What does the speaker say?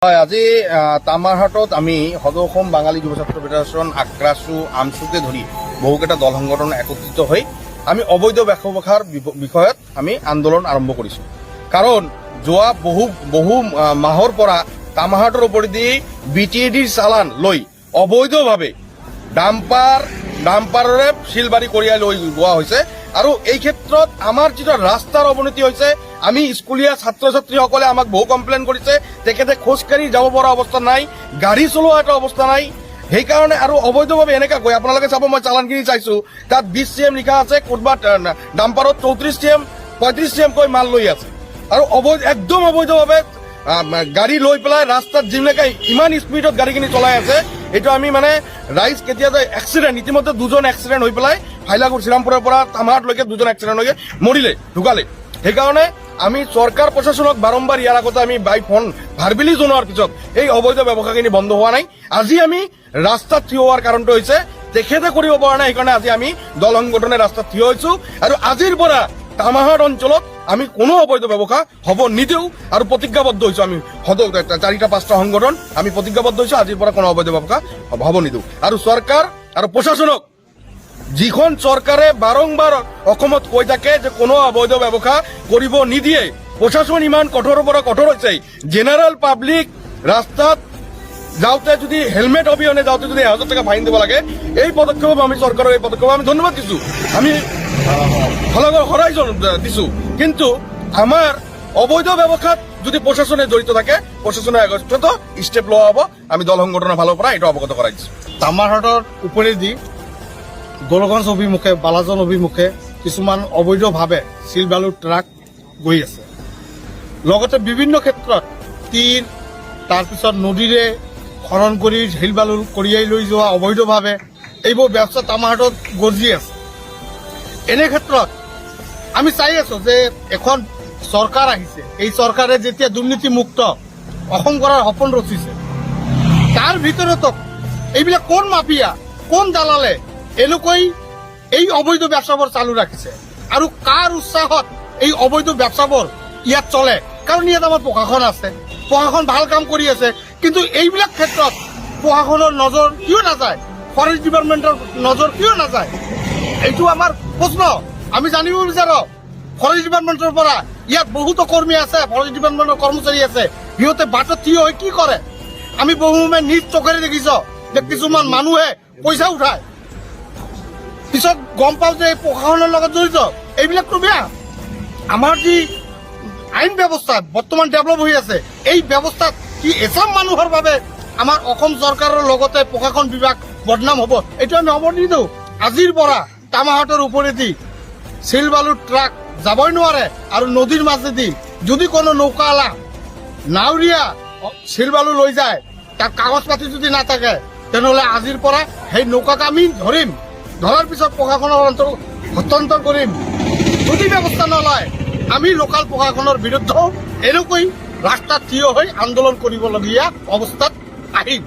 হয়, আজি তামাৰহাটত আমি সদৌ অসম বাঙালী যুৱ ছাত্ৰ ফেডাৰেশ্যন, আক্ৰাছু, আমচুকে ধৰি বহুকেইটা দল সংগঠন একত্ৰিত হৈ আমি অবৈধ বেশবসাৰ বিষয়ত আমি আন্দোলন আৰম্ভ কৰিছোঁ। কাৰণ যোৱা বহু মাহৰ পৰা তামাৰহাটৰ ওপৰেদি BTADৰ চালান লৈ অবৈধভাৱে ডাম্পাৰৰে শিলবাৰী কঢ়িয়াই লৈ যোৱা হৈছে। আৰু এই ক্ষেত্ৰত আমাৰ যিটো ৰাস্তাৰ অৱনতি হৈছে, আমি স্কুলীয়া ছাত্ৰ ছাত্ৰীসকলে আমাক বহু কমপ্লেইন কৰিছে, তেখেতে খোজকাঢ়ি যাব পৰা অৱস্থা নাই, গাড়ী চলোৱা এটা অৱস্থা নাই। সেইকাৰণে আৰু অবৈধভাৱে এনেকা গৈ আপোনালোকে চাব, মই চালানখিনি চাইছো, তাত 20 CM লিখা আছে, ক'ৰবাত ডাম্পাৰত 34 CM 35 CM কৈ মাল লৈ আছে। আৰু একদম অবৈধভাৱে গাড়ী লৈ পেলাই ৰাস্তাত যেনেকে ইমান স্পীডত গাড়ীখিনি চলাই আছে, এইটো আমি ৰাইজ কেতিয়া যে এক্সিডেণ্ট, ইতিমধ্যে 2জন এক্সিডেণ্ট হৈ পেলাই হাইলাকুৰ শ্ৰীৰামপুৰৰ পৰা তামাৰহাটলৈকে 2জন এক্সিডেণ্ট হৈ ঢুকালে। সেইকাৰণে আমি চৰকাৰ প্ৰশাসনক বাৰম্বাৰ ইয়াৰ আগতে আমি বাই ফোন ভাৰবিলি জনোৱাৰ পিছত এই অবৈধ ব্যৱসায়খিনি বন্ধ হোৱা নাই। আজি আমি ৰাস্তাত থিয় হোৱাৰ কাৰণটো হৈছে তেখেতে কৰিব পৰা নাই, সেইকাৰণে আজি আমি দল সংগঠনে ৰাস্তাত থিয় হৈছো। আৰু আজিৰ পৰা তামাৰহাট অঞ্চলত আমি কোনো অবৈধ ব্যৱসায় হ'ব নিদিওঁ আৰু প্ৰতিজ্ঞাবদ্ধ হৈছো। আমি 4-5টা সংগঠন আমি প্ৰতিজ্ঞাবদ্ধ হৈছো, আজিৰ পৰা কোনো অবৈধ ব্যৱসায় হ'ব নিদিওঁ। আৰু চৰকাৰ আৰু প্ৰশাসনক, যিখন চৰকাৰে বাৰম্বাৰ অসমত কৈ থাকে যে কোনো অবৈধ ব্যৱসায় কৰিব নিদিয়ে, প্ৰশাসন ইমান কঠোৰৰ পৰা কঠোৰ হৈছে, জেনেৰেল পাব্লিক ৰাস্তাত যাওঁতে যদি হেলমেট অবিহনে যাওঁতে যদি 1000 টকা ফাইন দিব লাগে, এই পদক্ষেপ আমি চৰকাৰৰ এই পদক্ষেপ আমি ধন্যবাদ দিছো, আমি হৰাই দিছো। কিন্তু আমাৰ অবৈধ ব্যৱসায়ত যদি প্ৰশাসনে জড়িত থাকে, প্ৰশাসনে আগত ষ্টেপ লোৱা হ'ব। আমি দল সংগঠনৰ ফালৰ পৰা এইটো অৱগত কৰাই দিছো। তামাৰহাটৰ ওপৰেদি গোলগঞ্জ অভিমুখে, বালাজন অভিমুখে কিছুমান অবৈধভাৱে শিল বালুৰ ট্ৰাক গৈ আছে। লগতে বিভিন্ন ক্ষেত্ৰত তীৰ, তাৰপিছত নদীৰে খনন কৰি শিল বালু কঢ়িয়াই লৈ যোৱা অবৈধভাৱে এইবোৰ ব্যৱস্থা তামাৰহাটত গৰ্জি আছে। এনে ক্ষেত্ৰত আমি চাই আছো যে এখন চৰকাৰ আহিছে, এই চৰকাৰে যেতিয়া দুৰ্নীতিমুক্ত অসম কৰাৰ সপোন ৰচিছে, তাৰ ভিতৰতো এইবিলাক কোন মাফিয়া, কোন দালালে এনেকৈ এই অবৈধ ব্যৱসাবোৰ চালু ৰাখিছে আৰু কাৰ উৎসাহত এই অবৈধ ব্যৱসাবোৰ ইয়াত চলে? কাৰণ ইয়াত আমাৰ প্ৰশাসন আছে, প্ৰশাসন ভাল কাম কৰি আছে, কিন্তু এইবিলাক ক্ষেত্ৰত প্ৰশাসনৰ নজৰ কিয় নাযায়? ফৰেষ্ট ডিপাৰ্টমেণ্টৰ নজৰ কিয় নাযায়? এইটো আমাৰ প্ৰশ্ন। আমি জানিব বিচাৰো ফৰেষ্ট ডিপাৰ্টমেণ্টৰ পৰা। ইয়াত বহুতো কৰ্মী আছে, ফৰেষ্ট ডিপাৰ্টমেণ্টৰ কৰ্মচাৰী আছে, সিহঁতে বাটত থিয় হৈ কি কৰে? আমি বহুমে নিজ চকুৰে দেখিছো যে কিছুমান মানুহে পইচা উঠায়, পিছত গম পাওঁ যে প্ৰশাসনৰ লগত জড়িত। এইবিলাকতো বেয়া। আমাৰ যি আইন ব্যৱস্থা বৰ্তমান ডেভেলপ হৈ আছে, এই ব্যৱস্থাত কি এচাম মানুহৰ বাবে আমাৰ অসম চৰকাৰৰ লগতে প্ৰশাসন বিভাগ বদনাম হ'ব? এইটো আমি হ'ব নিদিওঁ। আজিৰ পৰা তামাৰহাটৰ ওপৰেদি শিল বালুৰ ট্ৰাক যাবই নোৱাৰে। আৰু নদীৰ মাজেদি যদি কোনো নৌকাৱালা, নাৱৰীয়া শিল বালু লৈ যায়, তাৰ কাগজ পাতি যদি নাথাকে, তেনেহ'লে আজিৰ পৰা সেই নৌকাক আমি ধৰিম, ধৰাৰ পিছত প্ৰশাসনৰ হস্তান্তৰ কৰিম। যদি ব্যৱস্থা নলয়, আমি লোকাল প্ৰশাসনৰ বিৰুদ্ধেও এনেকৈ ৰাস্তাত থিয় হৈ আন্দোলন কৰিবলগীয়া অৱস্থাত আহিম।